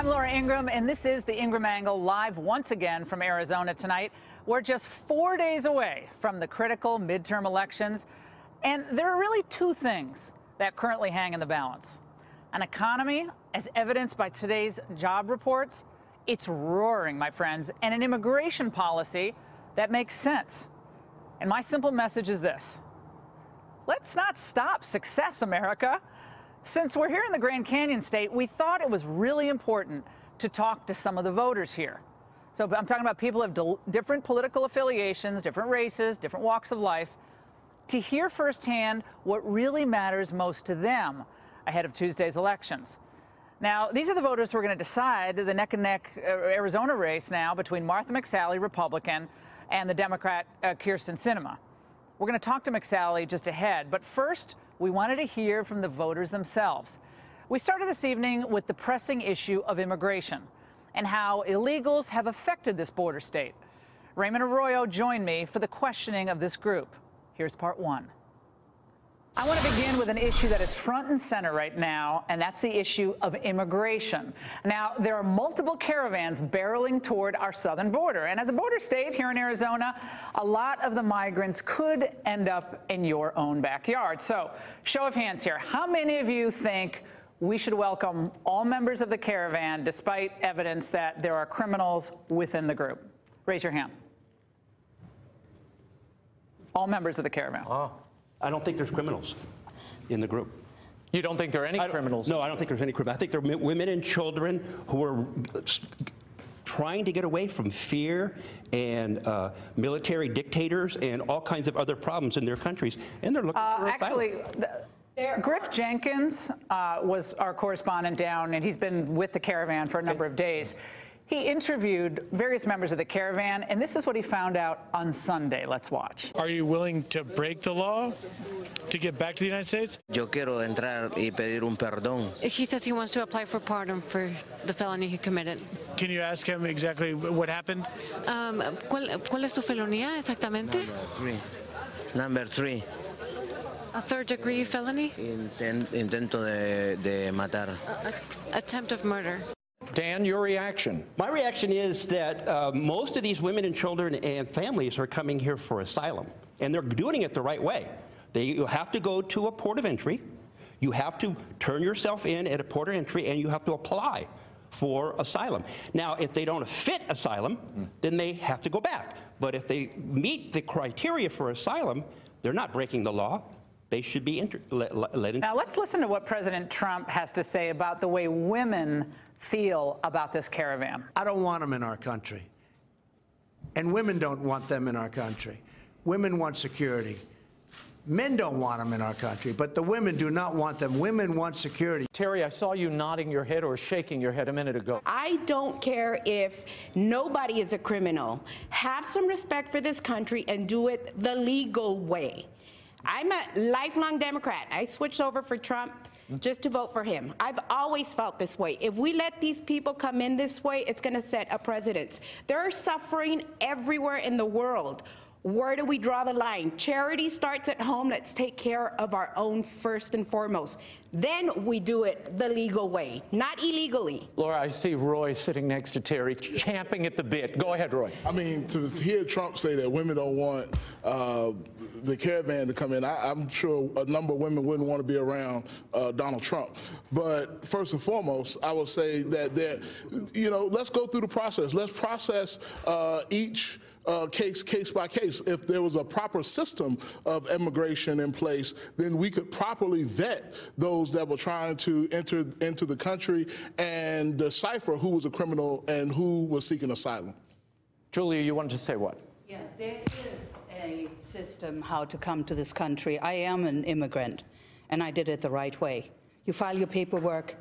I'm Laura Ingraham, and this is the Ingraham Angle live once again from Arizona tonight. We're just 4 days away from the critical midterm elections, and there are really two things that currently hang in the balance. An economy, as evidenced by today's job reports, it's roaring, my friends, and an immigration policy that makes sense. And my simple message is this: let's not stop success, America. Since we're here in the Grand Canyon state, we thought it was really important to talk to some of the voters here. So I'm talking about people of different political affiliations, different races, different walks of life, to hear firsthand what really matters most to them ahead of Tuesday's elections. Now, these are the voters who are going to decide the neck-and-neck Arizona race now between MarthaMacCallum, Republican, and the Democrat Kyrsten Sinema. We're going to talk to McSally just ahead, but first, we wanted to hear from the voters themselves. We started this evening with the pressing issue of immigration and how illegals have affected this border state. Raymond Arroyo joined me for the questioning of this group. Here's part one. I want to begin with an issue that is front and center right now, and that's the issue of immigration. Now, there are multiple caravans barreling toward our southern border, and as a border state here in Arizona, a lot of the migrants could end up in your own backyard. So, show of hands here. How many of you think we should welcome all members of the caravan despite evidence that there are criminals within the group? Raise your hand. All members of the caravan. Oh. I don't think there's criminals in the group. You don't think there are any criminals? No, I don't think there's any criminals. I think there are women and children who are trying to get away from fear and military dictators and all kinds of other problems in their countries, and they're looking for asylum. Actually, Griff Jenkins was our correspondent down, and he's been with the caravan for a number of days. He interviewed various members of the caravan, and this is what he found out on Sunday. Let's watch. Are you willing to break the law to get back to the United States? Yo quiero entrar y pedir un perdón. He says he wants to apply for pardon for the felony he committed. Can you ask him exactly what happened? ¿Cuál es tu felonía exactamente? Number three. A third-degree felony? Intento de matar. Attempt of murder. Dan, your reaction? My reaction is that most of these women and children and families are coming here for asylum, and they're doing it the right way. You have to go to a port of entry, you have to turn yourself in at a port of entry, and you have to apply for asylum. Now, if they don't fit asylum, then they have to go back. But if they meet the criteria for asylum, they're not breaking the law. They should be let in. Now, let's listen to what President Trump has to say about the way women feel about this caravan. I don't want them in our country. And women don't want them in our country. Women want security. Men don't want them in our country, but the women do not want them. Women want security. Terry, I saw you nodding your head or shaking your head a minute ago. I don't care if nobody is a criminal. Have some respect for this country and do it the legal way. I'm a lifelong Democrat. I switched over for Trump just to vote for him. I've always felt this way. If we let these people come in this way, it's going to set a precedent. They're suffering everywhere in the world. Where do we draw the line? Charity starts at home. Let's take care of our own first and foremost. Then we do it the legal way, not illegally. Laura, I see Roy sitting next to Terry, champing at the bit. Go ahead, Roy. I mean, to hear Trump say that women don't want the caravan to come in, I'm sure a number of women wouldn't want to be around Donald Trump. But first and foremost, I would say that let's go through the process. Let's process each case by case. If there was a proper system of immigration in place, then we could properly vet those that were trying to enter into the country and decipher who was a criminal and who was seeking asylum. Julia, you wanted to say what? Yeah, there is a system how to come to this country. I am an immigrant, and I did it the right way. You file your paperwork,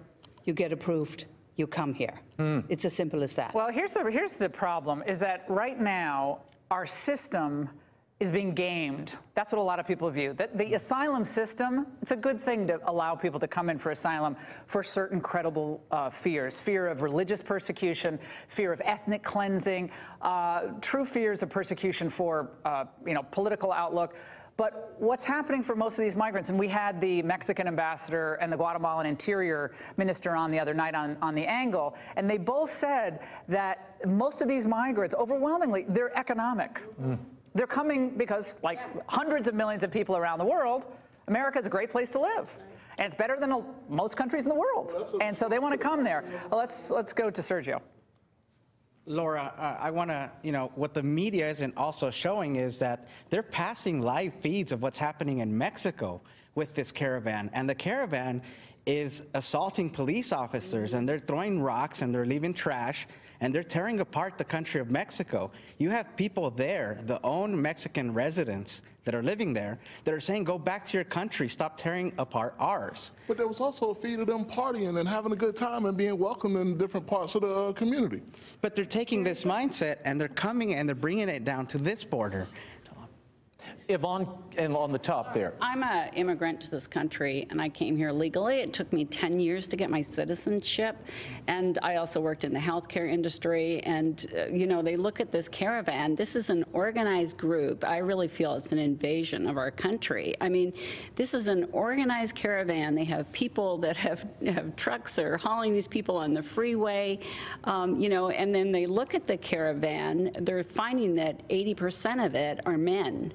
you get approved, you come here. It's as simple as that. Well, here's the problem, is that right now, our system is being gamed. That's what a lot of people view. That the asylum system, it's a good thing to allow people to come in for asylum for certain credible fears. Fear of religious persecution, fear of ethnic cleansing, true fears of persecution for political outlook. But what's happening for most of these migrants, and we had the Mexican ambassador and the Guatemalan interior minister on the other night on the angle, and they both said that most of these migrants, overwhelmingly, they're economic. They're coming because, like hundreds of millions of people around the world, America is a great place to live. And it's better than most countries in the world. And so they want to come there. Well, let's go to Sergio. Laura, I want to, what the media isn't also showing is that they're passing live feeds of what's happening in Mexico with this caravan. And the caravan is assaulting police officers, and they're throwing rocks, and they're leaving trash, and they're tearing apart the country of Mexico. You have people there, the own Mexican residents that are living there, that are saying, go back to your country, stop tearing apart ours. But there was also a feed of them partying and having a good time and being welcomed in different parts of the community. But they're taking this mindset, and they're coming and they're bringing it down to this border. Yvonne, and on the top there. I'm an immigrant to this country, and I came here legally. It took me 10 years to get my citizenship, and I also worked in the healthcare industry. And, they look at this caravan. This is an organized group. I really feel it's an invasion of our country. I mean, this is an organized caravan. They have people that have trucks that are hauling these people on the freeway, and then they look at the caravan. They're finding that 80% of it are men,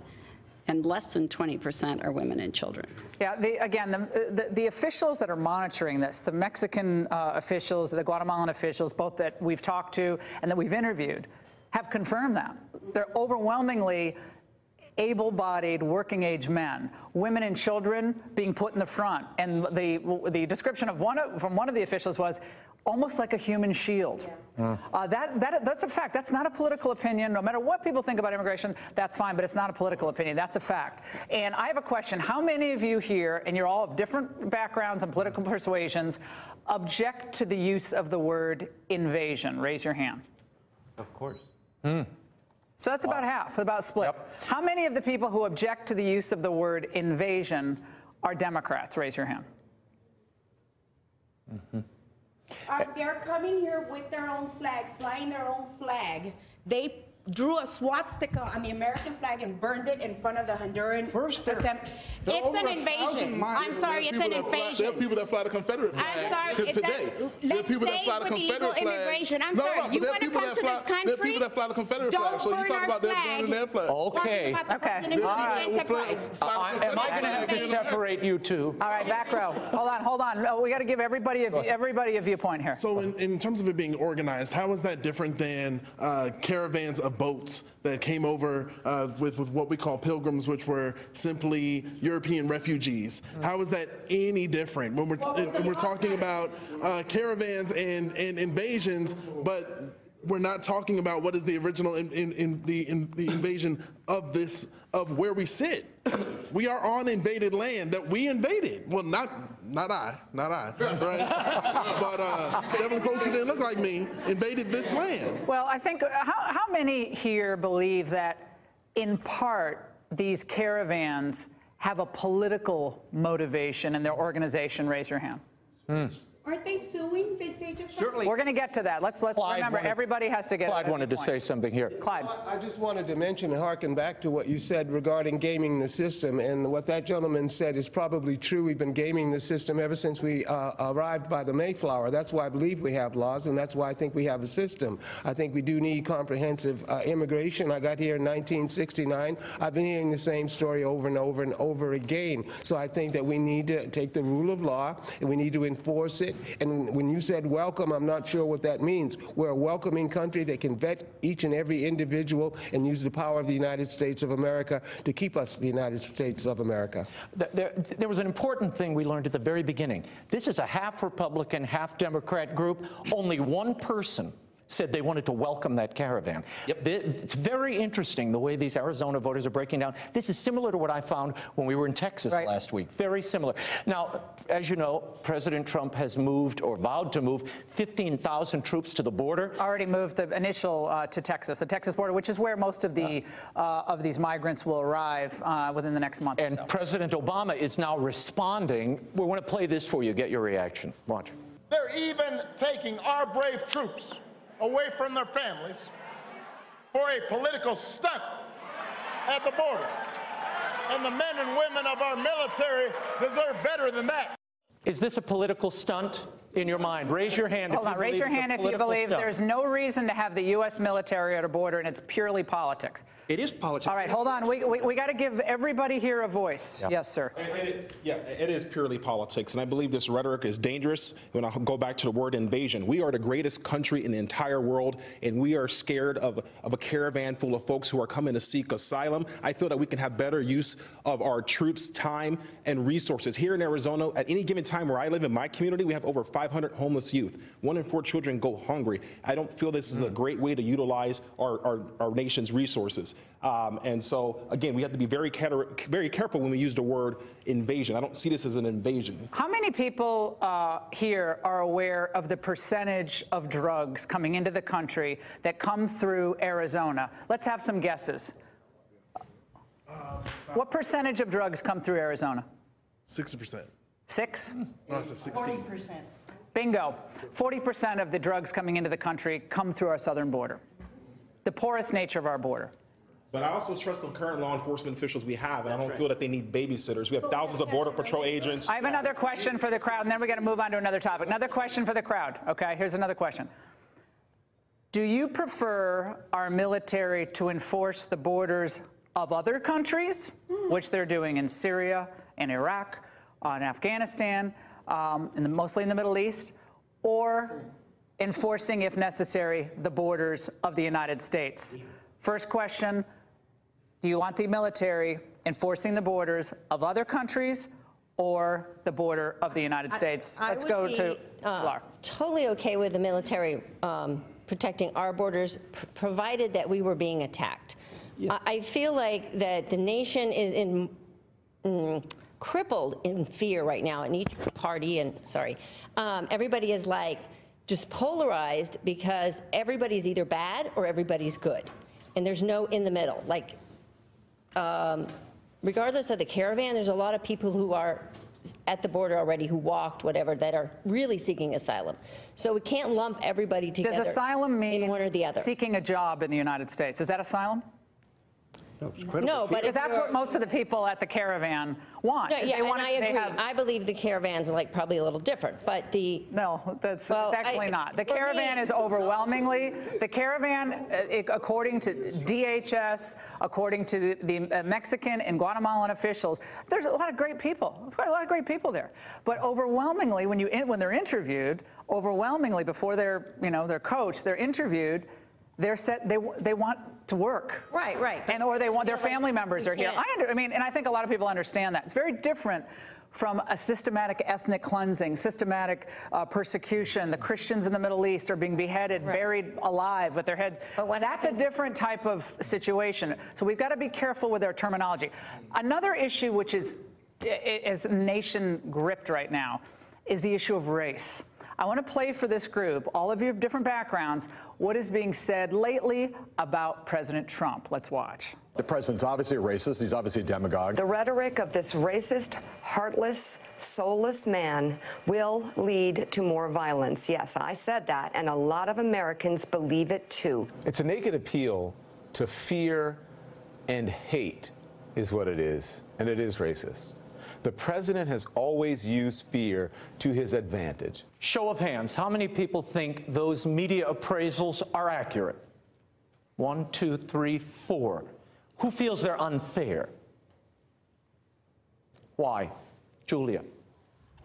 and less than 20% are women and children. Yeah, the officials that are monitoring this, the Mexican officials, the Guatemalan officials, both that we've talked to and that we've interviewed, have confirmed that. They're overwhelmingly able-bodied, working-age men, women and children being put in the front. And the description of from one of the officials was almost like a human shield. That's a fact. That's not a political opinion. No matter what people think about immigration, that's fine, but it's not a political opinion. That's a fact. And I have a question. How many of you here, and you're all of different backgrounds and political persuasions, object to the use of the word invasion? Raise your hand. Of course. So that's about half, about split. Yep. How many of the people who object to the use of the word invasion are Democrats? Raise your hand. They're coming here with their own flag, flying their own flag. They drew a swastika on the American flag and burned it in front of the Honduran assembly. It's an invasion. I'm sorry, it's an invasion. There are people that fly the Confederate flag today. There are people that fly the Confederate flag. I'm sorry, you want to come to this country? There are people that fly the Confederate flag, so you talk about them burning their flag. Okay. Am I going to have to separate you two? All right, back row. Hold on. Oh, we got to give everybody a viewpoint here. So in terms of it being organized, how is that different than caravans of boats that came over with what we call pilgrims, which were simply European refugees? How is that any different when we're talking about caravans and invasions, but we're not talking about what is the original the invasion of where we sit? We are on invaded land that we invaded. Well, not I, right? But Devin folks who didn't look like me invaded this land. Well, I think how many here believe that, in part, these caravans have a political motivation in their organization? Raise your hand. Aren't they suing? They just certainly. We're going to get to that. Let's remember, everybody has to get. Clyde wanted to say something here. Clyde. I just wanted to mention and harken back to what you said regarding gaming the system, and what that gentleman said is probably true. We've been gaming the system ever since we arrived by the Mayflower. That's why I believe we have laws, and that's why I think we have a system. I think we do need comprehensive immigration. I got here in 1969. I've been hearing the same story over and over and over again. So I think that we need to take the rule of law and we need to enforce it. And when you said welcome, I'm not sure what that means. We're a welcoming country that can vet each and every individual and use the power of the United States of America to keep us the United States of America. There was an important thing we learned at the very beginning. This is a half Republican, half Democrat group. Only one person said they wanted to welcome that caravan. Yep. It's very interesting the way these Arizona voters are breaking down. This is similar to what I found when we were in Texas last week. Very similar. Now, as you know, President Trump has moved or vowed to move 15,000 troops to the border. Already moved the initial to Texas, the Texas border, which is where most of the of these migrants will arrive within the next month. And President Obama is now responding. We want to play this for you. Get your reaction. Watch. They're even taking our brave troops away from their families for a political stunt at the border. And the men and women of our military deserve better than that. Is this a political stunt in your mind? Raise your hand. Hold on, raise your hand if you believe there's no reason to have the U.S. military at a border and it's purely politics. It is politics. All right, hold on. We got to give everybody here a voice. Yeah. Yes, sir. It is purely politics, and I believe this rhetoric is dangerous. When I go back to the word invasion, we are the greatest country in the entire world, and we are scared of a caravan full of folks who are coming to seek asylum. I feel that we can have better use of our troops' time and resources. Here in Arizona, at any given time where I live in my community, we have over 500 homeless youth. 1 in 4 children go hungry. I don't feel this is a great way to utilize our nation's resources. And so, again, we have to be very careful when we use the word invasion. I don't see this as an invasion. How many people here are aware of the percentage of drugs coming into the country that come through Arizona? Let's have some guesses. What percentage of drugs come through Arizona? 60%. 6? No, it's 16. 40%. Bingo. 40% of the drugs coming into the country come through our southern border. The porous nature of our border. But I also trust the current law enforcement officials we have, and I don't feel that they need babysitters. We have thousands of Border Patrol agents. I have another question for the crowd, and then we got to move on to another topic. Another question for the crowd. Okay, here's another question. Do you prefer our military to enforce the borders of other countries, which they're doing in Syria and Iraq, in Afghanistan, mostly in the Middle East, or enforcing, if necessary, the borders of the United States? First question, do you want the military enforcing the borders of other countries or the border of the United States? Let's go to Laura. Totally okay with the military protecting our borders, provided that we were being attacked. Yeah. I feel like that the nation is crippled in fear right now in each party, and everybody is like just polarized because everybody's either bad or everybody's good, and there's no in the middle. Like, regardless of the caravan, there's a lot of people who are at the border already who walked, whatever, that are really seeking asylum. So we can't lump everybody together. Does asylum mean one or the other? Seeking a job in the United States? Is that asylum? No, but because that's what most of the people at the caravan want. No, yeah, and I agree. I believe the caravans are like probably a little different, but it's actually not. The caravan is overwhelmingly the caravan, according to DHS, according to the Mexican and Guatemalan officials. There's a lot of great people. We've got a lot of great people there, but overwhelmingly, when they're interviewed, overwhelmingly before they're coached, they're interviewed. They're set. They want to work. Right. Or they want their family members are here. And I think a lot of people understand that. It's very different from a systematic ethnic cleansing, systematic persecution. The Christians in the Middle East are being beheaded, buried alive with their heads. That's a different type of situation. So we've got to be careful with our terminology. Another issue which is nation gripped right now is the issue of race. I want to play for this group, all of you have different backgrounds, what is being said lately about President Trump. Let's watch. The president's obviously a racist. He's obviously a demagogue. The rhetoric of this racist, heartless, soulless man will lead to more violence. Yes, I said that, and a lot of Americans believe it too. It's a naked appeal to fear and hate is what it is, and it is racist. The president has always used fear to his advantage. Show of hands, how many people think those media appraisals are accurate? 1, 2, 3, 4. Who feels they're unfair? Why? Julia.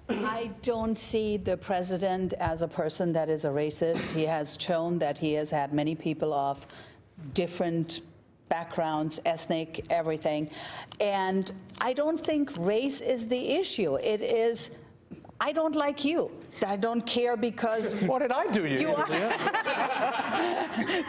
I don't see the president as a person that is a racist. He has shown that he has had many people of different backgrounds, ethnic, everything. And I don't think race is the issue. It is I don't like you. I don't care because what did I do? You are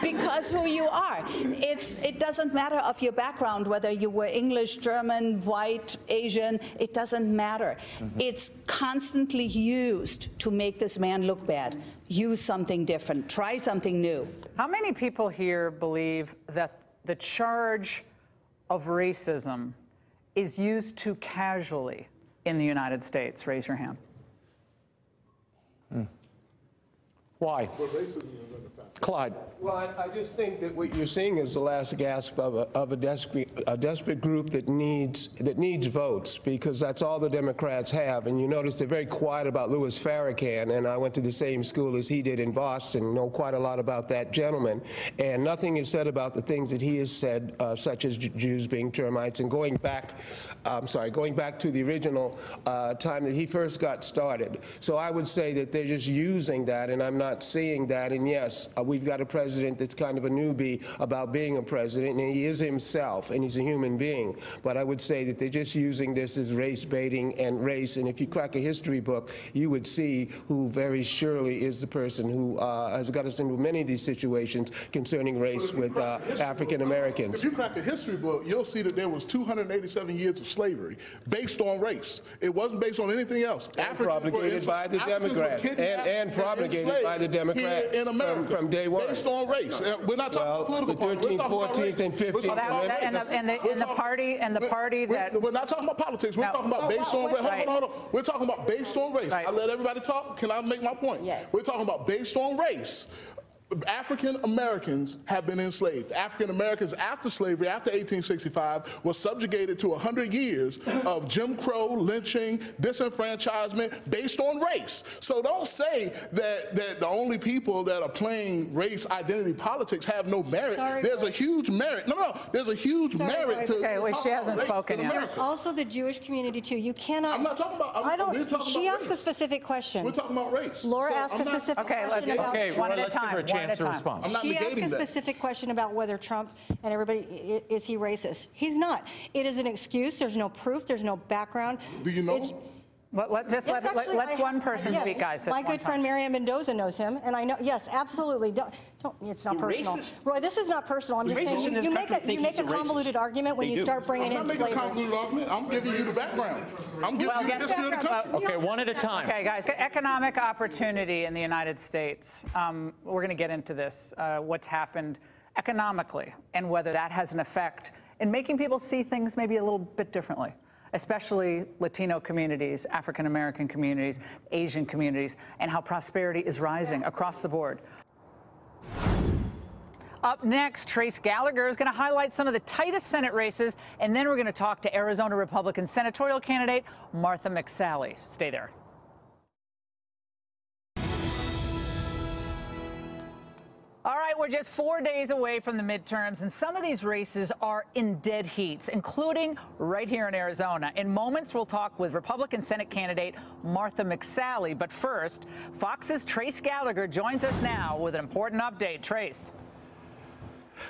because who you are. It doesn't matter of your background, whether you were English, German, white, Asian. It doesn't matter. It's constantly used to make this man look bad. Use something different. Try something new. How many people here believe that the charge of racism is used too casually in the United States? Raise your hand. Why? Clyde. Well, I just think that what you're seeing is the last gasp of a desperate group that needs votes, because that's all the Democrats have. And you notice they're very quiet about Louis Farrakhan, and I went to the same school as he did in Boston, know quite a lot about that gentleman. And nothing is said about the things that he has said, such as Jews being termites, and going back to the original time that he first got started. So I would say that they're just using that, and I'm not seeing that. And yes, we've got a president that's kind of a newbie about being a president, and he is himself, and he's a human being. But I would say that they're just using this as race baiting and race. And if you crack a history book, you would see who very surely is the person who has got us into many of these situations concerning race with African Americans. If you crack a history book, you'll see that there was 287 years of slavery based on race. It wasn't based on anything else. Promulgated by the Democrats, and promulgated by the Democrats in America from day one. Based on race. We're not talking about political party. The 13th, 14th, and 15th. And the party that... We're not talking about politics. We're talking about based on race. Hold on. We're talking about based on race. I let everybody talk. Can I make my point? Yes. We're talking about based on race. African Americans have been enslaved. African Americans after slavery, after 1865, were subjugated to 100 years of Jim Crow, lynching, disenfranchisement based on race. So don't say that the only people that are playing race identity politics have no merit. There's a huge merit. No, there's a huge merit to. Okay, well, she hasn't spoken yet. There's also the Jewish community too. You cannot. I'm not talking about. She asked a specific question. We're talking about race. Laura asked a specific question about. Okay, one at a time. She asked a specific question about whether Trump and everybody, is he racist? He's not. It is an excuse. There's no proof. There's no background. Do you know? Let's one person speak, guys. My good friend Marianne Mendoza knows him, and I know. Yes, absolutely. Don't. It's not personal. Roy, this is not personal. I'm just saying you make a convoluted argument when you start bringing in slavery. I'm not making a convoluted argument. I'm giving you the background. I'm giving you the history of the country. Okay, one at a time. Okay, guys. Economic opportunity in the United States. We're going to get into this. What's happened economically, and whether that has an effect in making people see things maybe a little bit differently, especially Latino communities, African American communities, Asian communities, and how prosperity is rising across the board. Up next, Trace Gallagher is going to highlight some of the tightest Senate races, and then we're going to talk to Arizona Republican senatorial candidate MarthaMacCallum. Stay there. All right, we're just 4 days away from the midterms, and some of these races are in dead heats, including right here in Arizona. In moments, we'll talk with Republican Senate candidate MarthaMacCallum. But first, Fox's Trace Gallagher joins us now with an important update. Trace.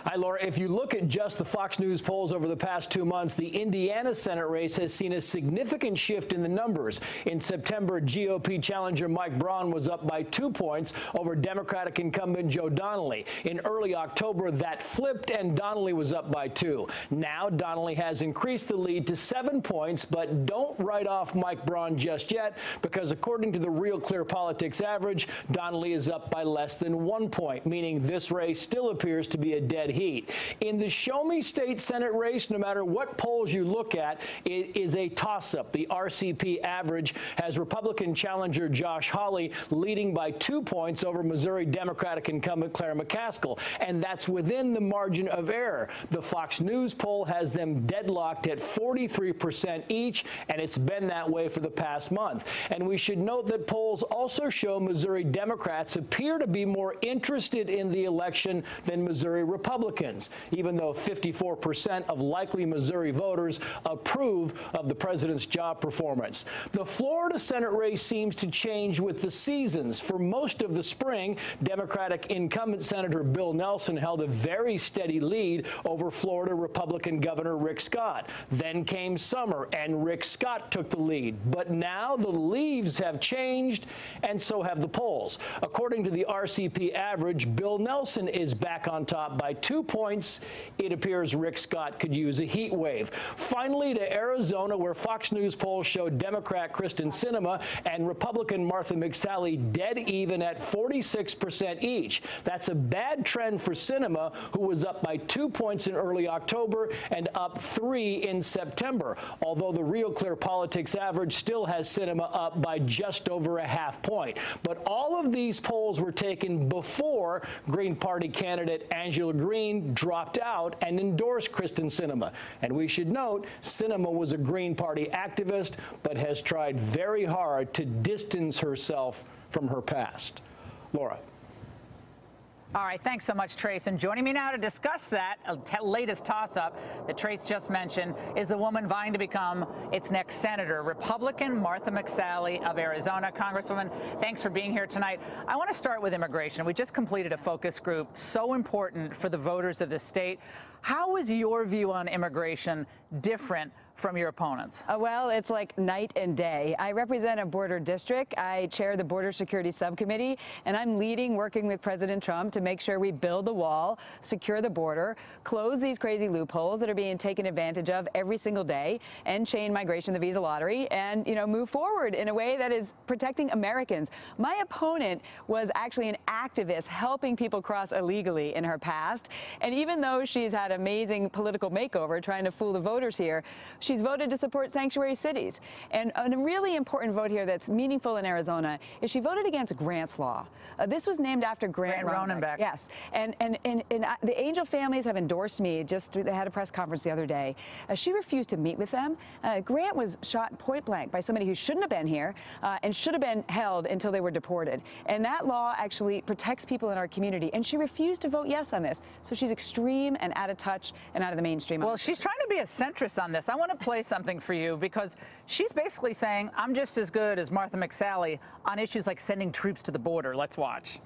Hi, Laura. If you look at just the Fox News polls over the past 2 months, the Indiana Senate race has seen a significant shift in the numbers. In September, GOP challenger Mike Braun was up by 2 points over Democratic incumbent Joe Donnelly. In early October, that flipped and Donnelly was up by 2. Now, Donnelly has increased the lead to 7 points, but don't write off Mike Braun just yet, because according to the Real Clear Politics average, Donnelly is up by less than 1 point, meaning this race still appears to be a dead heat. In the Show Me State Senate race, no matter what polls you look at, it is a toss-up. The RCP average has Republican challenger Josh Hawley leading by 2 points over Missouri Democratic incumbent Claire McCaskill, and that's within the margin of error. The Fox News poll has them deadlocked at 43% each, and it's been that way for the past month. And we should note that polls also show Missouri Democrats appear to be more interested in the election than Missouri Republicans. Republicans, even though 54% of likely Missouri voters approve of the president's job performance. The Florida Senate race seems to change with the seasons. For most of the spring, Democratic incumbent Senator Bill Nelson held a very steady lead over Florida Republican Governor Rick Scott. Then came summer, and Rick Scott took the lead. But now the leaves have changed, and so have the polls. According to the RCP average, Bill Nelson is back on top by 2 points. It appears Rick Scott could use a heat wave. Finally, to Arizona, where Fox News polls showed Democrat Kristen Sinema and Republican MarthaMacCallum dead even at 46% each. That's a bad trend for Sinema, who was up by 2 points in early October and up 3 in September, although the Real Clear Politics average still has Sinema up by just over a half point. But all of these polls were taken before Green Party candidate Angela Green dropped out and endorsed Kristen Sinema. And we should note, Sinema was a Green Party activist, but has tried very hard to distance herself from her past. Laura. All right, thanks so much, Trace. And joining me now to discuss that latest toss-up that Trace just mentioned is the woman vying to become its next senator, Republican MarthaMacCallum of Arizona. Congresswoman, thanks for being here tonight. I want to start with immigration. We just completed a focus group so important for the voters of the state. How is your view on immigration different from your opponents? Well, it's like night and day. I represent a border district. I chair the Border Security Subcommittee, and I'm working with President Trump to make sure we build the wall, secure the border, close these crazy loopholes that are being taken advantage of every single day, end chain migration, the visa lottery, and, move forward in a way that is protecting Americans. My opponent was actually an activist helping people cross illegally in her past, and even though she's had amazing political makeover trying to fool the voters here, she's voted to support sanctuary cities. And a really important vote here that's meaningful in Arizona is she voted against Grant's Law. This was named after Grant Ronenbeck. Yes. And the Angel families have endorsed me. They had a press conference the other day. She refused to meet with them. Grant was shot point blank by somebody who shouldn't have been here and should have been held until they were deported. And that law actually protects people in our community. And she refused to vote yes on this. So she's extreme and out of touch and out of the mainstream. Well, she's trying to be a centrist on this. I want to play something for you because she's basically saying, I'm just as good as MarthaMacCallum on issues like sending troops to the border. Let's watch.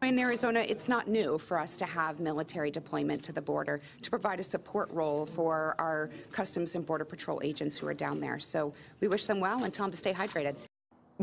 In Arizona, it's not new for us to have military deployment to the border to provide a support role for our Customs and Border Patrol agents who are down there. So we wish them well and tell them to stay hydrated.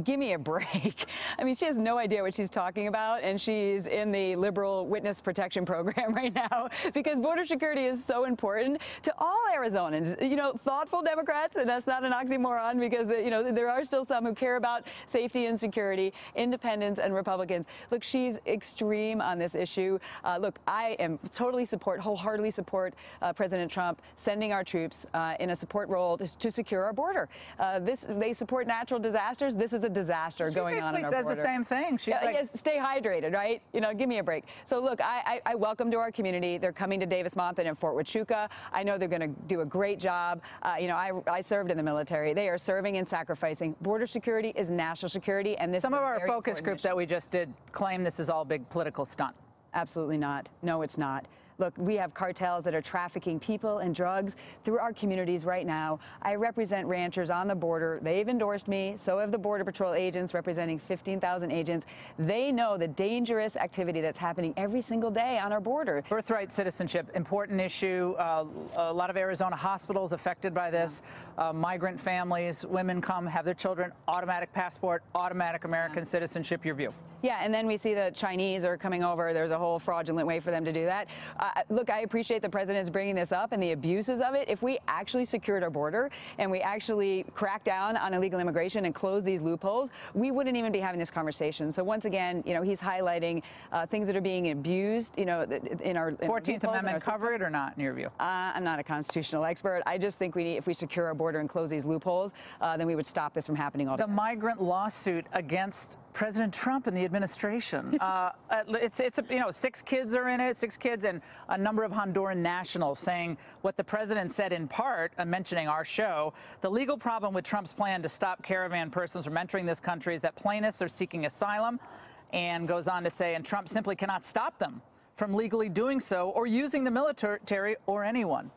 Give me a break. I mean, she has no idea what she's talking about, and she's in the liberal witness protection program right now because border security is so important to all Arizonans. Thoughtful Democrats, and that's not an oxymoron because, there are still some who care about safety and security, independents and Republicans. Look, she's extreme on this issue. Look, I am wholeheartedly support President Trump sending our troops in a support role to secure our border. They support natural disasters. This is a disaster going on in our border. She basically says the same thing. She's like, stay hydrated, right? Give me a break. So look, I welcome to our community. They're coming to Davis-Monthan and Fort Huachuca. I know they're going to do a great job. I served in the military. They are serving and sacrificing. Border security is national security, and this. Some of our focus group that we just did claim this is all big political stunt. Absolutely not. No, it's not. Look, we have cartels that are trafficking people and drugs through our communities right now. I represent ranchers on the border. They've endorsed me. So have the Border Patrol agents representing 15,000 agents. They know the dangerous activity that's happening every single day on our border. Birthright citizenship, important issue. A lot of Arizona hospitals affected by this. Migrant families, women come, have their children, automatic passport, automatic American citizenship. Your view? Yeah, and then we see the Chinese are coming over. There's a whole fraudulent way for them to do that. Look, I appreciate the president's bringing this up and the abuses of it. If we actually secured our border and we actually cracked down on illegal immigration and closed these loopholes, we wouldn't even be having this conversation. So once again, he's highlighting things that are being abused, in our 14th Amendment cover it or not, in your view? I'm not a constitutional expert. I just think if we secure our border and close these loopholes, then we would stop this from happening altogether. The migrant lawsuit against President Trump and the administration. It's 6 kids are in it, 6 kids, and a number of Honduran nationals saying what the president said in part, mentioning our show. The legal problem with Trump's plan to stop caravan persons from entering this country is that plaintiffs are seeking asylum, and goes on to say, and Trump simply cannot stop them from legally doing so or using the military or anyone.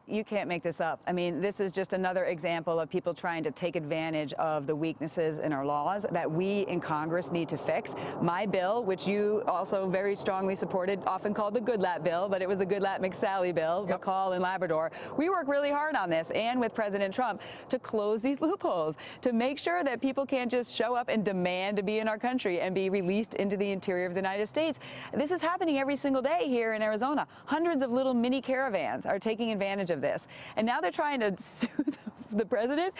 You can't make this up. I mean, this is just another example of people trying to take advantage of the weaknesses in our laws that we in Congress need to fix. My bill, which you also very strongly supported, often called the Goodlatte bill, but it was the Goodlatte-McSally bill, McCall and Labrador. We work really hard on this and with President Trump to close these loopholes, to make sure that people can't just show up and demand to be in our country and be released into the interior of the United States. This is happening every single day here in Arizona. Hundreds of little mini caravans are taking advantage of this. And now they're trying to sue the president.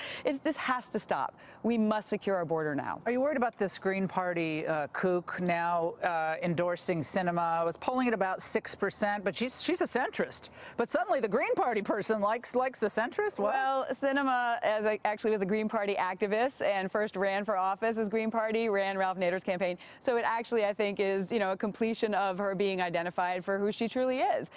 This has to stop. We must secure our border now. Are you worried about this Green Party kook now endorsing Sinema? It was polling at about 6%, but she's a centrist. But suddenly the Green Party person likes the centrist? Well, Sinema actually was a Green Party activist and first ran for office as Green Party, ran Ralph Nader's campaign. So it actually, I think, is, a completion of her being identified for who she truly is.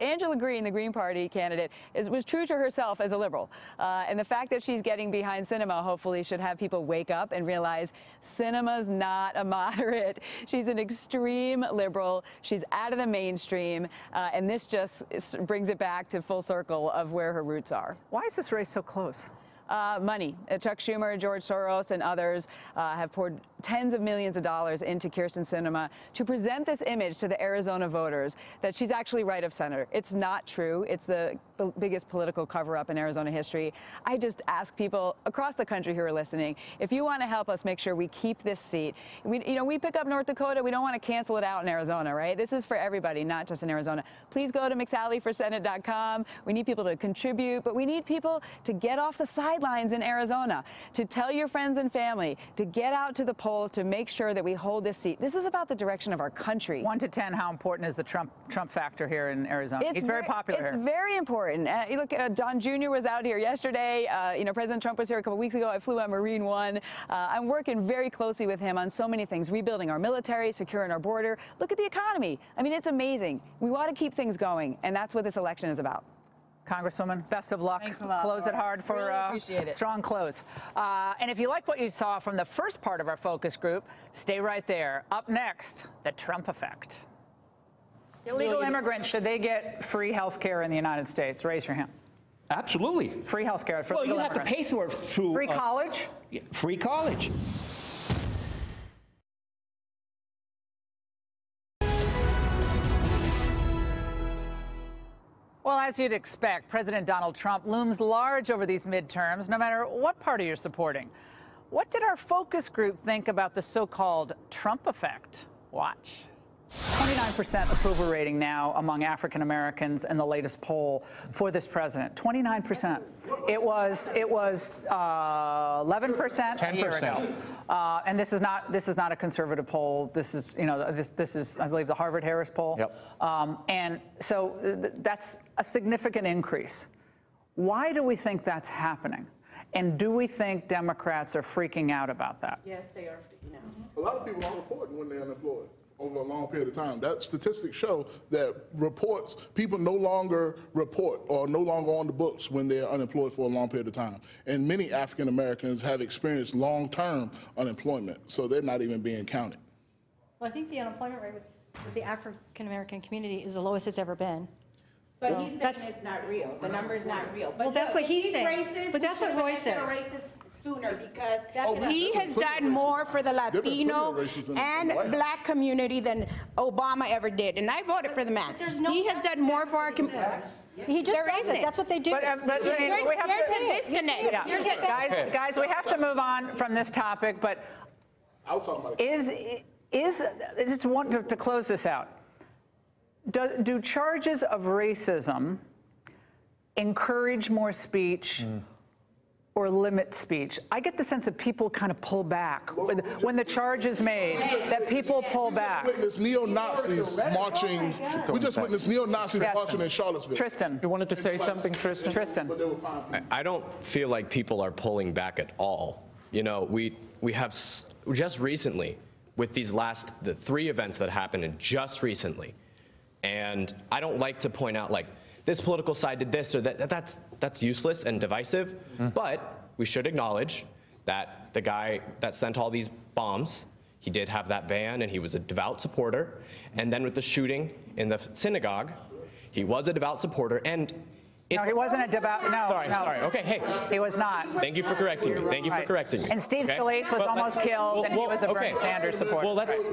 Angela Green, the Green Party candidate, was true to herself as a liberal. And the fact that she's getting behind Sinema hopefully should have people wake up and realize Sinema's not a moderate. She's an extreme liberal. She's out of the mainstream. And this just brings it back to full circle of where her roots are. Why is this race so close? Money. Chuck Schumer, George Soros, and others have poured tens of millions of dollars into Kyrsten Sinema to present this image to the Arizona voters that she's actually right of center. It's not true. It's the biggest political cover-up in Arizona history. I just ask people across the country who are listening, if you want to help us make sure we keep this seat. We pick up North Dakota. We don't want to cancel it out in Arizona, right? This is for everybody, not just in Arizona. Please go to McSallyForSenate.com. We need people to contribute, but we need people to get off the sidelines in Arizona, to tell your friends and family, to get out to the polls, to make sure that we hold this seat. This is about the direction of our country. 1 to 10, how important is the Trump factor here in Arizona? He's very popular here. It's very important. Look, John Jr. was out here yesterday. President Trump was here a couple weeks ago. I flew on Marine One. I'm working very closely with him on so many things, rebuilding our military, securing our border. Look at the economy. I mean, it's amazing. We want to keep things going, and that's what this election is about. Congresswoman, best of luck. Thanks a lot, close it hard for really strong close. And if you like what you saw from the first part of our focus group, stay right there. Up next, the Trump effect. Illegal immigrants, should they get free health care in the United States? Raise your hand. Absolutely. Free health care for illegal immigrants. Well, you have to pay for it through... Free college? Free college. Well, as you'd expect, President Donald Trump looms large over these midterms, no matter what party you're supporting. What did our focus group think about the so-called Trump effect? Watch. 29% approval rating now among African Americans in the latest poll for this president. 29%. It was 11% a year ago. And this is not a conservative poll. This is this is, I believe, the Harvard-Harris poll. Yep. And so that's a significant increase. Why do we think that's happening? And do we think Democrats are freaking out about that? Yes, they are freaking out. A lot of people aren't reporting when they're unemployed over a long period of time. That statistics show that people no longer report or no longer on the books when they're unemployed for a long period of time. And many African Americans have experienced long-term unemployment, so they're not even being counted. Well, I think the unemployment rate with the African American community is the lowest it's ever been. But he's saying it's not real. The number's not real. But well, that's what he's saying. Racist, but that's what Roy says. Sooner because he has done more for the Latino and black community than Obama ever did. And I voted for the man. He has done more for our community. He just says it. That's what they do. But, there's a disconnect. Yeah. Guys, we have to move on from this topic. But just want to close this out. Do charges of racism encourage more speech? Or limit speech? I get the sense that people kind of pull back when the charge is made. That people pull back. We just witnessed neo-Nazis marching. We just witnessed neo-Nazis marching in Charlottesville. Tristan, you wanted to say something, Tristan? Tristan, I don't feel like people are pulling back at all. We have just recently with the 3 events that happened just recently, and I don't like to point out like, this political side did this or that. That's useless and divisive. But we should acknowledge that the guy that sent all these bombs, He did have that van, and he was a devout supporter. And then with the shooting in the synagogue, he was a devout supporter. And no, he wasn't a devout. No, Sorry. Okay, hey. He was not. Thank you for correcting me. Thank you for correcting me. And Steve Scalise was almost killed, and he was a Bernie Sanders supporter. Well, let's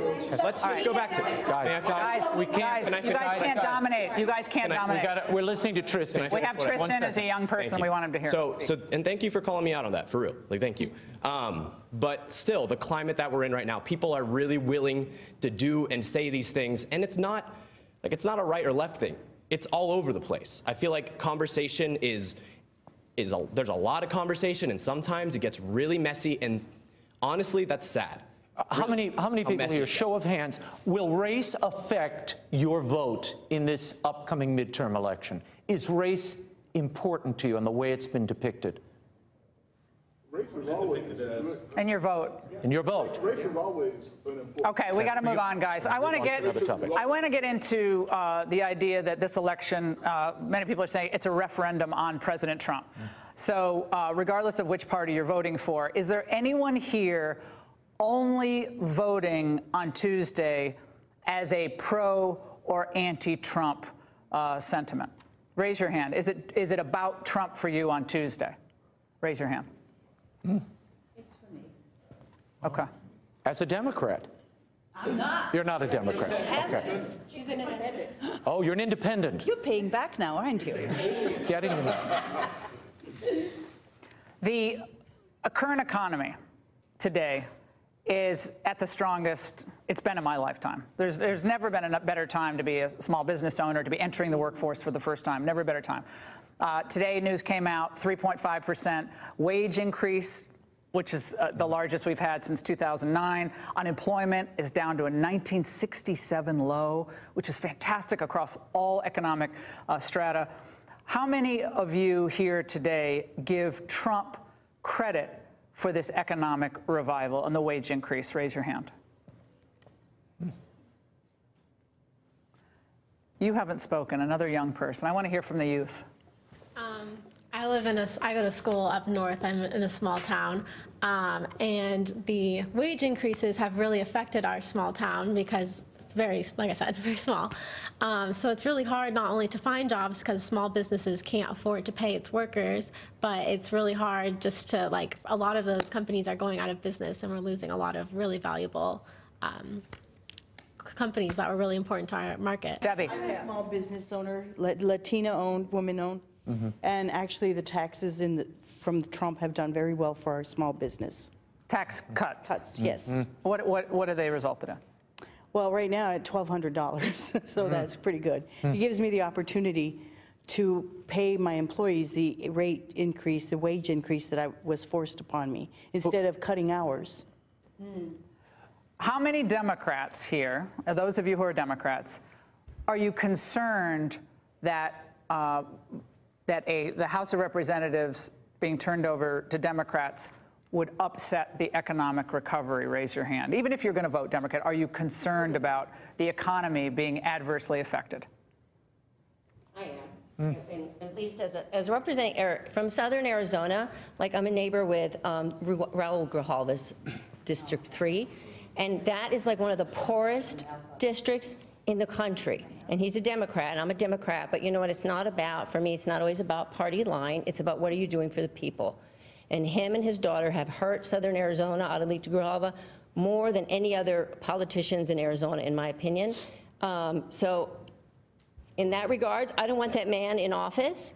just go back to it. Guys, you guys can't dominate. You guys can't dominate. We're listening to Tristan. We have Tristan as a young person. We want him to hear. And thank you for calling me out on that, for real. Like, thank you. But still, the climate that we're in right now, people are really willing to do and say these things, and it's not a right or left thing. It's all over the place. I feel like conversation there's a lot of conversation, and sometimes it gets really messy, and honestly, that's sad. How many people here, show of hands, will race affect your vote in this upcoming midterm election? Is race important to you in the way it's been depicted? Race is always. And your vote. And your vote. Race is always an important. Okay, we got to move on, guys. I want to get into the idea that this election, many people are saying it's a referendum on President Trump. So regardless of which party you're voting for, is there anyone here only voting on Tuesday as a pro or anti-Trump sentiment? Raise your hand. Is it about Trump for you on Tuesday? Raise your hand. It's for me. Okay. As a Democrat? I'm not. You're not a Democrat. Okay. She's an independent. Oh, you're an independent. You're paying back now, aren't you? Getting in there. The current economy today is at the strongest it's been in my lifetime. There's never been a better time to be a small business owner, to be entering the workforce for the first time. Never a better time. Today, news came out, 3.5% wage increase, which is the largest we've had since 2009. Unemployment is down to a 1967 low, which is fantastic across all economic strata. How many of you here today give Trump credit for this economic revival and the wage increase? Raise your hand. You haven't spoken, another young person. I want to hear from the youth. I go to school up north. I'm in a small town, and the wage increases have really affected our small town because it's very, like I said, very small. So it's really hard not only to find jobs because small businesses can't afford to pay its workers, but it's really hard just to, like, a lot of those companies are going out of business, and we're losing a lot of really valuable companies that were really important to our market. Debbie. I'm a small business owner, Latina-owned, woman-owned. Mm-hmm. And actually, the taxes from Trump have done very well for our small business. Tax cuts? Cuts, yes. Mm-hmm. What have they resulted in? Well, right now at $1,200, so that's pretty good. It gives me the opportunity to pay my employees the rate increase, the wage increase that was forced upon me, instead of cutting hours. How many Democrats here, those of you who are Democrats, are you concerned that the House of Representatives being turned over to Democrats would upset the economic recovery? Raise your hand. Even if you're going to vote Democrat, are you concerned about the economy being adversely affected? I am. And at least as representing from southern Arizona, like I'm a neighbor with Raul Grijalva's District 3, and that is like one of the poorest districts in the country. And he's a Democrat, and I'm a Democrat, but you know what it's not about, for me, it's not always about party line, it's about what are you doing for the people. And him and his daughter have hurt southern Arizona, Adelita Grijalva, more than any other politicians in Arizona, in my opinion. So in that regard, I don't want that man in office.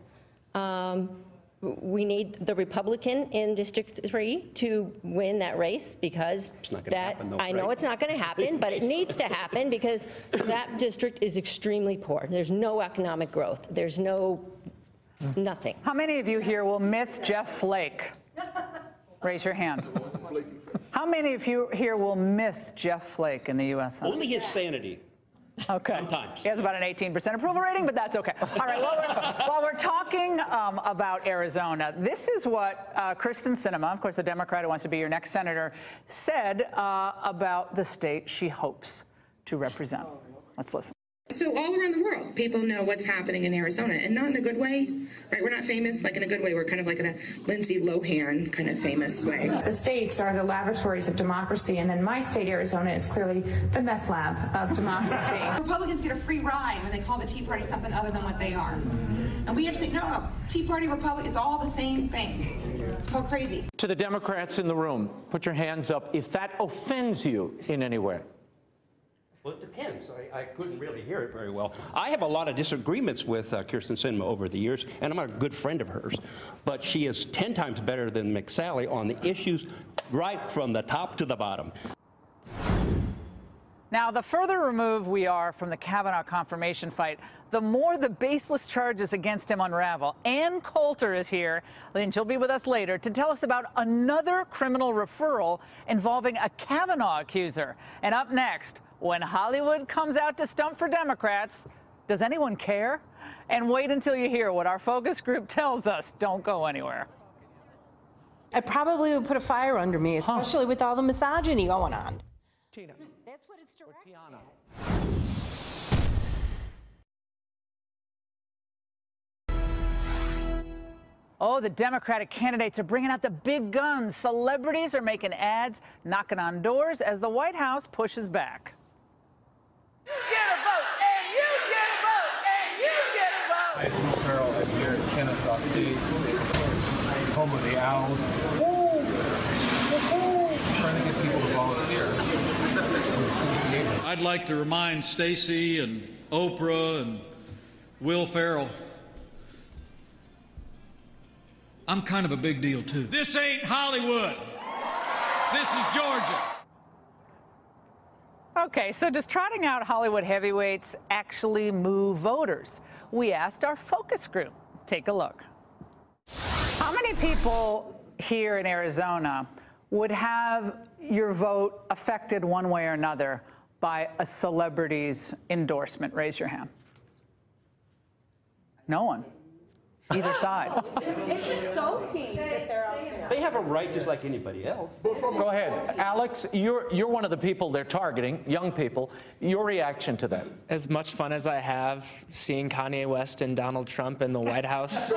We need the Republican in District 3 to win that race because I know it's not going to happen, but it needs to happen because that district is extremely poor. There's no economic growth. There's nothing. How many of you here will miss Jeff Flake? Raise your hand. How many of you here will miss Jeff Flake in the U.S. Senate? Only his sanity. Okay. Sometimes. He has about an 18% approval rating, but that's okay. All right, while we're talking about Arizona, this is what Kristen Sinema, of course the Democrat who wants to be your next senator, said about the state she hopes to represent. Let's listen. so all around the world, people know what's happening in Arizona, and not in a good way, right? We're not famous like in a good way. We're kind of like in a Lindsay Lohan kind of famous way. The states are the laboratories of democracy, and then my state, Arizona, is clearly the meth lab of democracy. Republicans get a free ride when they call the Tea Party something other than what they are. And we have to say, no, Tea Party, Republican, it's all the same thing. It's called crazy. To the Democrats in the room, put your hands up if that offends you in any way. Well, it depends. I couldn't really hear it very well. I have a lot of disagreements with Kyrsten Sinema over the years, and I'm a good friend of hers. But she is 10 times better than McSally on the issues right from the top to the bottom. Now, the further removed we are from the Kavanaugh confirmation fight, the more the baseless charges against him unravel. Ann Coulter is here, and she'll be with us later to tell us about another criminal referral involving a Kavanaugh accuser. And up next, when Hollywood comes out to stump for Democrats, does anyone care? And wait until you hear what our focus group tells us. Don't go anywhere. I probably would put a fire under me, especially with all the misogyny going on. Tina. That's what it's directed at. Oh, the Democratic candidates are bringing out the big guns. Celebrities are making ads, knocking on doors as the White House pushes back. You get a vote, and you get a vote, and you get a vote. Hi, it's Will Ferrell. I'm here at Kennesaw City, home of the Owls. Woo! Woo-hoo! Trying to get people to volunteer. I'd like to remind Stacey and Oprah and Will Ferrell, I'm kind of a big deal, too. This ain't Hollywood. This is Georgia. Okay, so does trotting out Hollywood heavyweights actually move voters? We asked our focus group. Take a look. How many people here in Arizona would have your vote affected one way or another by a celebrity's endorsement? Raise your hand. No one. Either side. It's insulting that they're out there. They have a right just like anybody else. Go ahead. Alex, you're one of the people they're targeting, young people. Your reaction to that? As much fun as I have seeing Kanye West and Donald Trump in the White House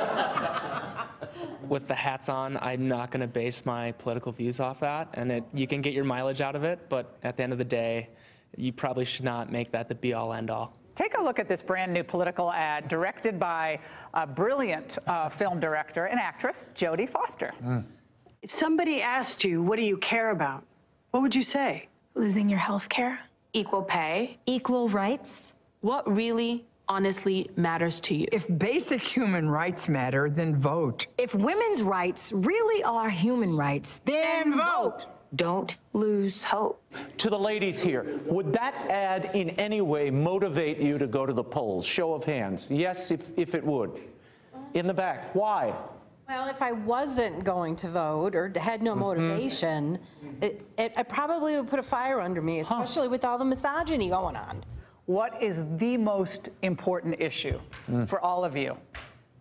with the hats on, I'm not going to base my political views off that. And you can get your mileage out of it, but at the end of the day, you probably should not make that the be-all, end-all. Take a look at this brand new political ad directed by a brilliant film director and actress, Jodie Foster. If somebody asked you, what do you care about? What would you say? Losing your health care, equal pay, equal rights. What really, honestly matters to you? If basic human rights matter, then vote. If women's rights really are human rights, then vote. Don't lose hope. To the ladies here, would that ad in any way motivate you to go to the polls? Show of hands. Yes, if it would. In the back. Why? Well, if I wasn't going to vote or had no motivation, I probably would put a fire under me, especially with all the misogyny going on. What is the most important issue for all of you,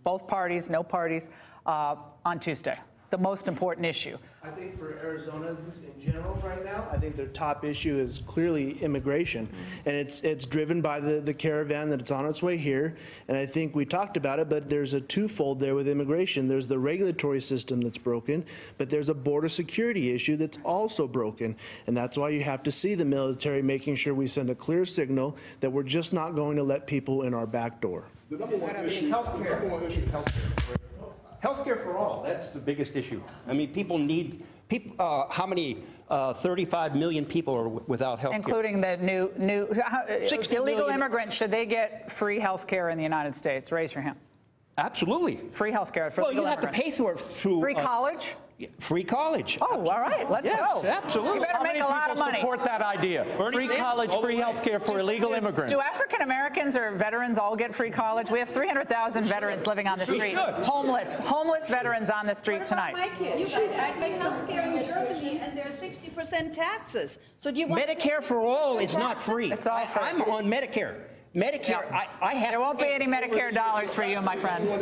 both parties, no parties, on Tuesday? The most important issue? I think for Arizona in general right now, I think their top issue is clearly immigration. And it's driven by the caravan that it's on its way here. And I think we talked about it, but there's a twofold there with immigration. There's the regulatory system that's broken, but there's a border security issue that's also broken. And that's why you have to see the military making sure we send a clear signal that we're just not going to let people in our back door. The number one issue is healthcare. Healthcare for all. That's the biggest issue. I mean, people need how many 35 million people are without health care? Including the new illegal immigrants. Should they get free health care in the United States? Raise your hand. Absolutely. Free health care for illegal immigrants. Well, you have to pay through free college? Free college. Oh, all right. Let's go. Absolutely. You better make a lot of money. Support that idea. Free college, free health care for illegal immigrants. Do African Americans or veterans all get free college? We have 300,000 veterans living on the street. Homeless veterans on the street tonight. My kids. I pay health care in Germany, and there's 60% taxes. So do you want Medicare for all is not free. It's all free. I'm on Medicare. Medicare, I have. There won't be any Medicare dollars for you, my friend. All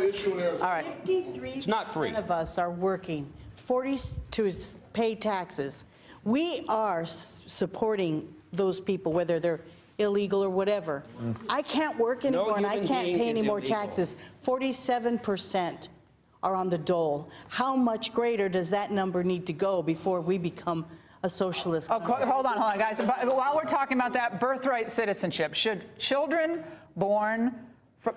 right. 53% of us are working. 40 to pay taxes. We are supporting those people, whether they're illegal or whatever. I can't work anymore and I can't pay any more taxes. 47% are on the dole. How much greater does that number need to go before we become a socialist country? Hold on, guys. While we're talking about that, birthright citizenship, should children born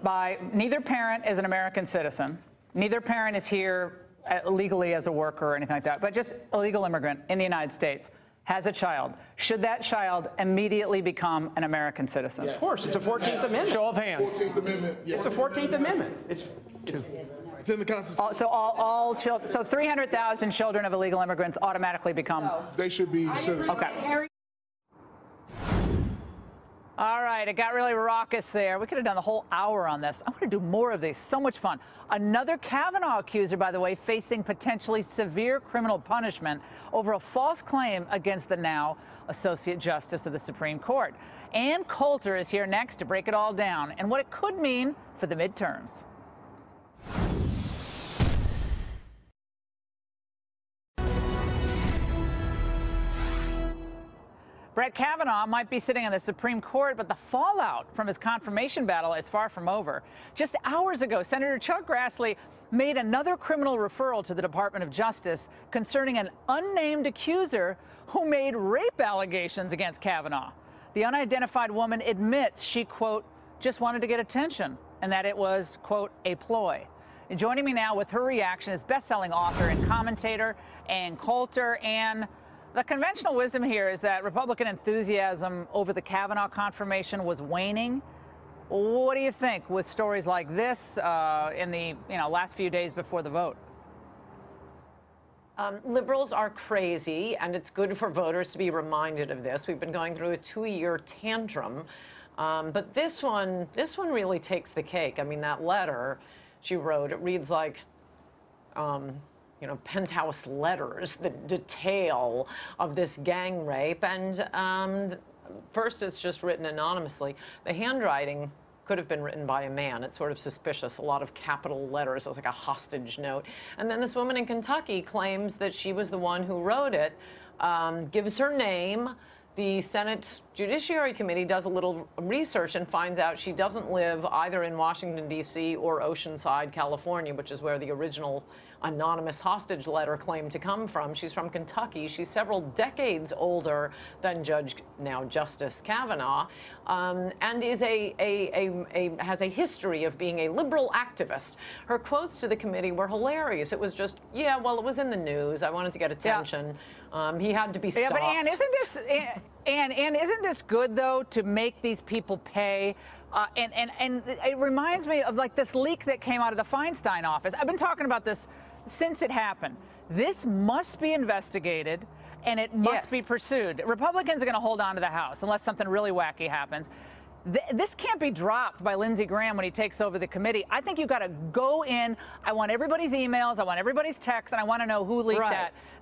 by neither parent is an American citizen, neither parent is here legally as a worker or anything like that, but just a legal immigrant in the United States, has a child, should that child immediately become an American citizen? Yes. Of course, it's a 14th Amendment. Show of hands. 14th Amendment, yes. It's a 14th Amendment. It's in the Constitution. So all children, so 300,000 children of illegal immigrants automatically become. They should be citizens. Okay. All right, it got really raucous there. We could have done the whole hour on this. I want to do more of these. So much fun. Another Kavanaugh accuser, by the way, facing potentially severe criminal punishment over a false claim against the now Associate Justice of the Supreme Court. Ann Coulter is here next to break it all down and what it could mean for the midterms. Brett Kavanaugh might be sitting on the Supreme Court, but the fallout from his confirmation battle is far from over. Just hours ago, Senator Chuck Grassley made another criminal referral to the Department of Justice concerning an unnamed accuser who made rape allegations against Kavanaugh. The unidentified woman admits she, quote, just wanted to get attention, and that it was, quote, a ploy. And joining me now with her reaction is best-selling author and commentator Ann Coulter. And the conventional wisdom here is that Republican enthusiasm over the Kavanaugh confirmation was waning. What do you think with stories like this in the last few days before the vote? Liberals are crazy, and it's good for voters to be reminded of this. We've been going through a 2-year tantrum, but this one really takes the cake. I mean, that letter she wrote, it reads like penthouse letters, the detail of this gang rape. And first, it's just written anonymously. The handwriting could have been written by a man. It's sort of suspicious. A lot of capital letters. It's like a hostage note. And then this woman in Kentucky claims that she was the one who wrote it, gives her name. The Senate Judiciary Committee does a little research and finds out she doesn't live either in Washington, D.C. or Oceanside, California, which is where the original anonymous hostage letter claimed to come from. She's from Kentucky. She's several decades older than now Justice Kavanaugh, and is has a history of being a liberal activist. Her quotes to the committee were hilarious. It was just, yeah, well, it was in the news. I wanted to get attention. Yeah. He had to be stopped. Yeah, but Ann, isn't this good, though, to make these people pay? And it reminds me of, like, this leak that came out of the Feinstein office. I've been talking about this since it happened. This must be investigated, and it must be pursued. Republicans are going to hold on to the House unless something really wacky happens. This can't be dropped by Lindsey Graham when he takes over the committee. I think you've got to go in. I want everybody's emails. I want everybody's texts. And I want to know who leaked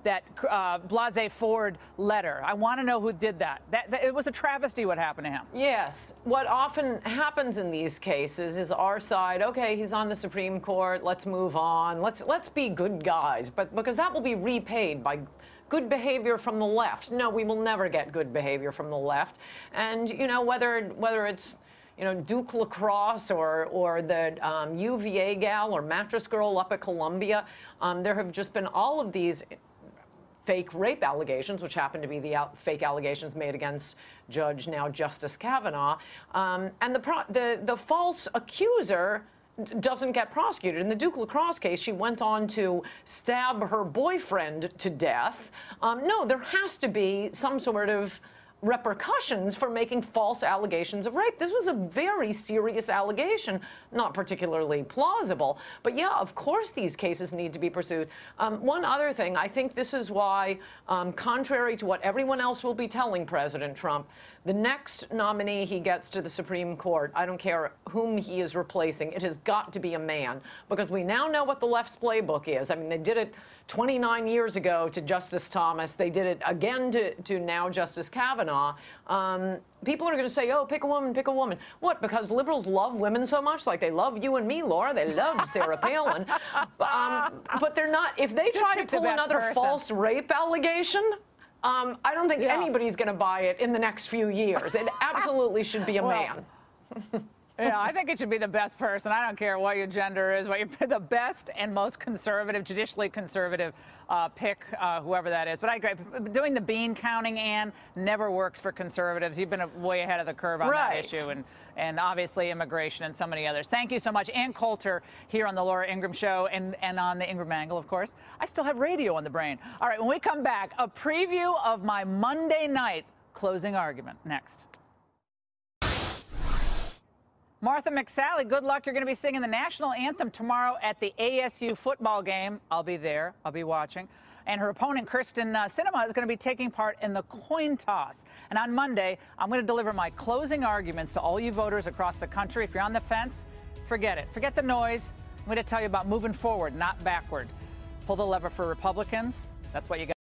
that Blasey Ford letter. I want to know who did that. It was a travesty what happened to him. Yes. What often happens in these cases is our side, okay, he's on the Supreme Court. Let's move on. Let's be good guys. But because that will be repaid by good behavior from the left. No, we will never get good behavior from the left. And, whether it's, Duke Lacrosse or the UVA gal or mattress girl up at Columbia, there have just been all of these fake rape allegations, which happen to be the fake allegations made against now Justice Kavanaugh. And the false accuser doesn't get prosecuted. In the Duke Lacrosse case, she went on to stab her boyfriend to death. No, there has to be some sort of repercussions for making false allegations of rape. This was a very serious allegation, not particularly plausible. But yeah, of course these cases need to be pursued. One other thing, I think this is why, contrary to what everyone else will be telling President Trump, the next nominee he gets to the Supreme Court, I don't care whom he is replacing, it has got to be a man, because we now know what the left's playbook is. I mean, they did it 29 years ago to Justice Thomas. They did it again to now Justice Kavanaugh. People are going to say, oh, pick a woman, pick a woman. What, because liberals love women so much? Like they love you and me, Laura. They love Sarah Palin. But they're not. If they try to pull another false rape allegation, I don't think anybody's going to buy it in the next few years. It absolutely should be a man. Yeah, I think it should be the best person. I don't care what your gender is, what you're the best and most conservative, judicially conservative pick, whoever that is. But I agree. Doing the bean counting, Ann, never works for conservatives. You've been way ahead of the curve on that issue, and obviously immigration and so many others. Thank you so much. Ann Coulter here on the Laura Ingraham Show and on the Ingraham Angle, of course. I still have radio on the brain. All right, when we come back, a preview of my Monday night closing argument next. MarthaMacCallum, good luck. You're going to be singing the national anthem tomorrow at the ASU football game. I'll be there. I'll be watching. And her opponent, Kristen Sinema, is going to be taking part in the coin toss. And on Monday, I'm going to deliver my closing arguments to all you voters across the country. If you're on the fence, forget it. Forget the noise. I'm going to tell you about moving forward, not backward. Pull the lever for Republicans. That's what you got.